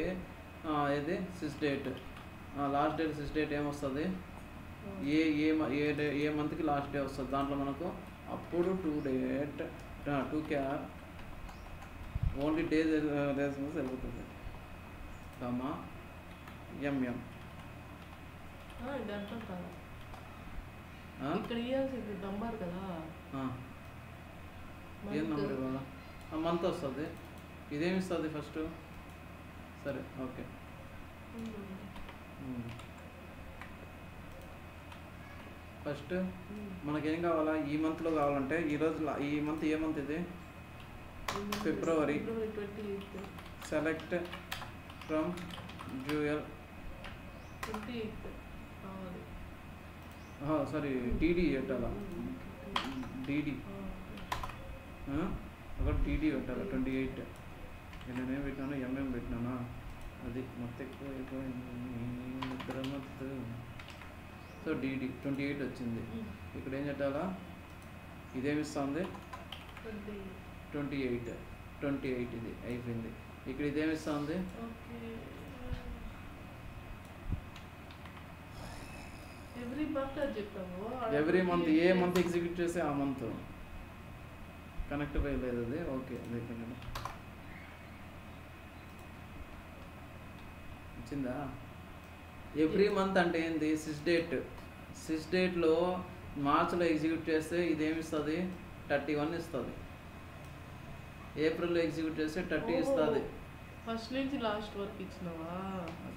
Speaker 1: ఇది 6 date. లాస్ట్ డే 6 date ఏమొస్తుంది, ఏ మంత్కి లాస్ట్ డే వస్తుంది, దాంట్లో మనకు అప్పుడు 2 date 2 క్యార్ ఓన్లీ డేస్ సరిపోతుంది. ఎంఎం
Speaker 2: ఇక్కడ ఇవ్వాల్సింది నంబర్ కదా,
Speaker 1: ఏం నెంబర్ ఇవ్వాలా మంత్ వస్తుంది. ఇదేమి ఇస్తుంది ఫస్ట్? సరే ఓకే. ఫస్ట్ మనకేం కావాలా? ఈ మంత్లో కావాలంటే ఈరోజు ఈ మంత్ ఏ మంత్ ఇది? February. Select from dual. Sorry DD పెట్టాలా? డీడీ ఒక డీడీ పెట్టాలా? 28. నేనేం పెట్టినాను? ఎంఎం పెట్టినానా? అది మొత్తం ఎక్కువ అయిపోయింది నిద్ర మొత్తం. సో డీడీ 28 వచ్చింది. ఇక్కడ ఏం పెట్టాలా? ఇదేమి ఇస్తుంది? 28 ఇది అయిపోయింది. ఇక్కడ ఇదేమి ఇస్తుంది? ఎవ్రీ మంత్ ఏ మంత్ ఎగ్జిక్యూట్ చేస్తే ఆ మంత్ కనెక్ట్ అయ్యలేదు అది. ఓకే అయిపోయింది. వచ్చిందా? ఎవ్రీ మంత్ అంటే ఏంది? సిస్ డేట్లో మార్చ్లో ఎగ్జిక్యూట్ చేస్తే ఇదేమి ఇస్తుంది? 31 ఇస్తుంది. ఏప్రిల్లో ఎగ్జిక్యూట్ చేస్తే 30 ఇస్తుంది.
Speaker 2: ఫస్ట్ నుంచి లాస్ట్ వరకు ఇచ్చినావా?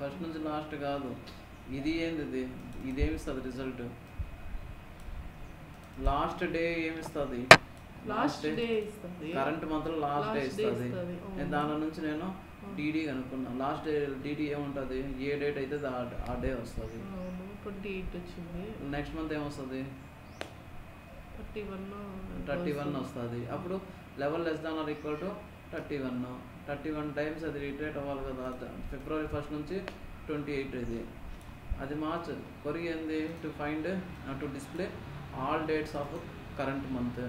Speaker 1: ఫస్ట్ నుంచి లాస్ట్ కాదు. ఇది ఏంది? ఇదేమి ఇస్తుంది రిజల్ట్? లాస్ట్ డే ఏమిస్తుంది?
Speaker 2: లాస్ట్ డే ఇస్తుంది.
Speaker 1: కరెంట్ మంత్లో లాస్ట్ డే ఇస్తుంది. నేను దాని నుంచి నేను డీడీ కనుక్కున్నా. లాస్ట్ డే డీడీ ఏముంటుంది? ఏ డేట్ అయితే ఆ డే వస్తుంది.
Speaker 2: 28 వచ్చింది.
Speaker 1: నెక్స్ట్ మంత్ ఏమొస్తుంది? 31 వస్తుంది. అప్పుడు level less than or equal to 31 times అది రిటరేట్ అవ్వాలి కదా. ఫిబ్రవరి 1 నుంచి 28 ఇది. అది మార్చ్ కొరి ఏంది? To find to display all dates of current month.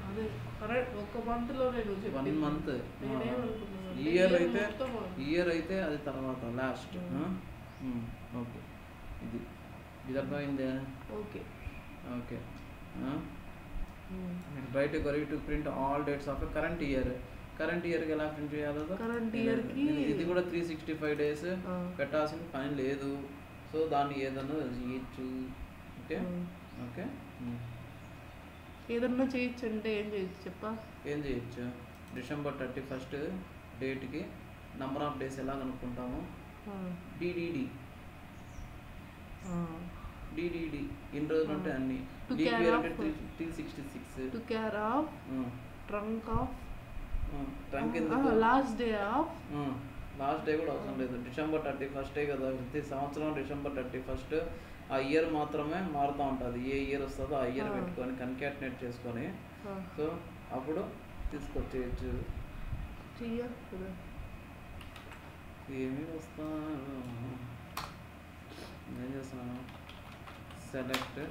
Speaker 2: అదే కరెక్ట్. ఒక మంత్లో నేను
Speaker 1: 1 మంత్. ఇయర్ అయితే అది తర్వాత లాస్ట్. ఓకే ఇది అర్థమైందే? Okay okay. Write query to print all dates of current ఇయర్కి ఎలా ప్రింట్ చేయాలో?
Speaker 2: కరెంట్ ఇయర్కి
Speaker 1: ఇది కూడా 365 డేస్ పెట్టాల్సిన పని లేదు. సో దాన్ని ఏదన్నా చేయొచ్చు. Okay okay.
Speaker 2: ఏదన్నా చేయొచ్చు అంటే ఏం చేయొచ్చు చెప్పా?
Speaker 1: ఏం చేయొచ్చు? డిసెంబర్ 31 డేట్కి నెంబర్ ఆఫ్ డేస్ ఎలా కనుక్కుంటాము? డిడిడి ఇన్ని రోజులు ఉంటే అన్ని. లీప్ ఇయర్ అంటే 366.
Speaker 2: To care of trunc of
Speaker 1: trunc ఎందుకు?
Speaker 2: Last day of.
Speaker 1: Last day కూడా అవసరం లేదు. డిసెంబర్ 31 కదా ప్రతి సంవత్సరం. డిసెంబర్ 31 ఆ ఇయర్ మాత్రమే మారుతూ ఉంటుంది. ఏ ఇయర్ వస్తుందో ఆ ఇయర్ పెట్టుకొని కన్కాటినేట్ చేసుకొని సో అప్పుడు తీసుకొచ్చేయచ్చు. ఏమి వస్తాను ఏం చేస్తున్నాను? సెలెక్ట్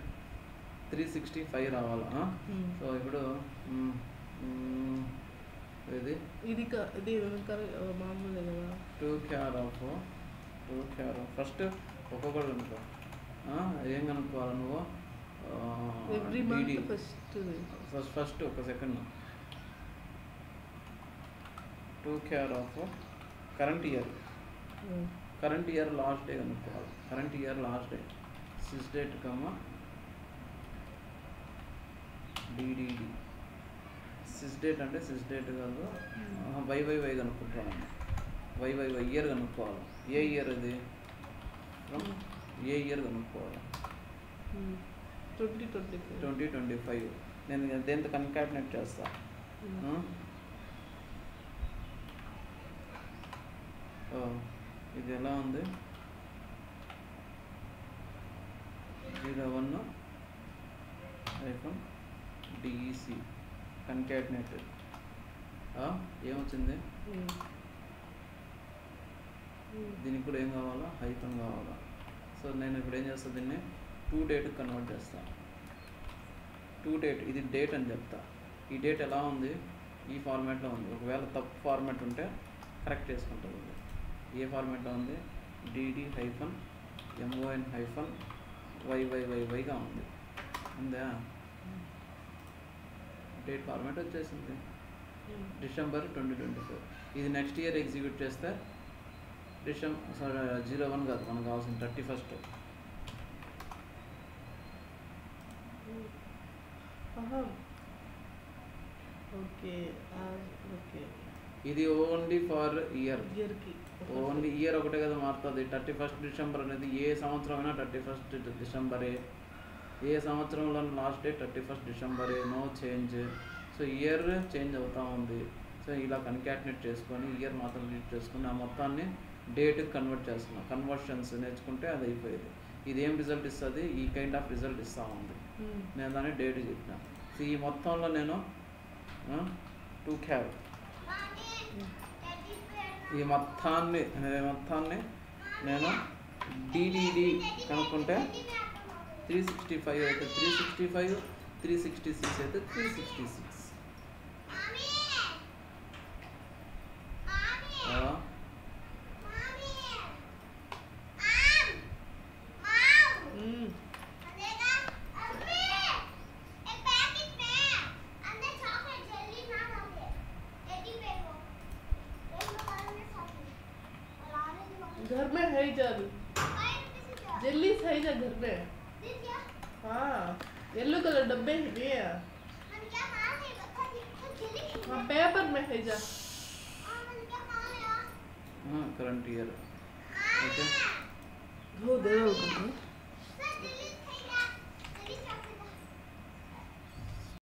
Speaker 1: 365 రావాలా? సో ఇప్పుడు
Speaker 2: ఇది మామూలు కదా.
Speaker 1: టూ కేర్ ఆఫ్ ఫస్ట్ ఒక్కొక్కటి అనుకో. ఏం కనుక్కోవాలి నువ్వు? ఫస్ట్ ఒక second. To care of current year last day కనుక్కోవాలి. Current year last day sysdate DDD. Sysdate అంటే సిస్ డేట్ కాదు. వై కనుక్కుంటాను. వై ఇయర్ కనుక్కోవాలి. ఏ ఇయర్ అది? ఏ ఇయర్ కనుక్కోవాలి? 2025. నేను దేంతో కన్కాటినేట్ చేస్తా? ఇది ఎలా ఉంది? 01 DEC కన్కాటినేటెడ్. ఏమొచ్చింది? దీనికి కూడా ఏం కావాలా? హైఫన్ కావాలా. సో నేను ఇప్పుడు ఏం చేస్తాను? దీన్ని టు డేట్ కన్వర్ట్ చేస్తాను. టు డేట్ ఇది డేట్ అని చెప్తా. ఈ డేట్ ఎలా ఉంది? ఈ ఫార్మాట్లో ఉంది. ఒకవేళ తప్పు ఫార్మాట్ ఉంటే కరెక్ట్ చేసుకుంటుంది. ఏ ఫార్మాట్లో ఉంది? డిడి హైఫన్ MON హైఫన్ YYYYగా ఉంది. ఉందా? డేట్ ఫార్మాట్ వచ్చేసింది. డిసెంబర్ 2024. ఇది నెక్స్ట్ ఇయర్ ఎగ్జిక్యూట్ చేస్తే డిసెంబర్ 01 కాదు మనకు కావాల్సింది 31.
Speaker 2: ఓకే ఓకే
Speaker 1: ఇది ఓన్లీ ఫర్ ఇయర్.
Speaker 2: ఇయర్కి
Speaker 1: ఓన్లీ ఇయర్ ఒకటే కదా మారుతుంది. 31st డిసెంబర్ అనేది ఏ సంవత్సరం అయినా 31st డిసెంబరే, ఏ సంవత్సరంలో లాస్ట్ డే 31st డిసెంబరే, no change. So year change అవుతూ ఉంది. సో ఇలా కన్కాటినేట్ చేసుకొని ఇయర్ మాత్రం రీడ్ చేసుకొని ఆ మొత్తాన్ని డేట్కి కన్వర్ట్ చేస్తున్నాం. కన్వర్షన్స్ నేర్చుకుంటే అది అయిపోయేది. ఇది ఏం రిజల్ట్ ఇస్తుంది, ఈ కైండ్ ఆఫ్ రిజల్ట్ ఇస్తూ ఉంది. నేను దాన్ని డేట్ చెప్పిన. సో ఈ మొత్తంలో నేను టూ క్యాబ్ ఈ మొత్తాన్ని నేను డిడిడి కనుక్కుంటే 365 అయితే 365, 366 అయితే 366.
Speaker 2: घर में है जादू जेली है जा घर में. हाँ येलो कलर डब्बे है हाँ पेपर में है जा
Speaker 1: करंट ईयर. ओके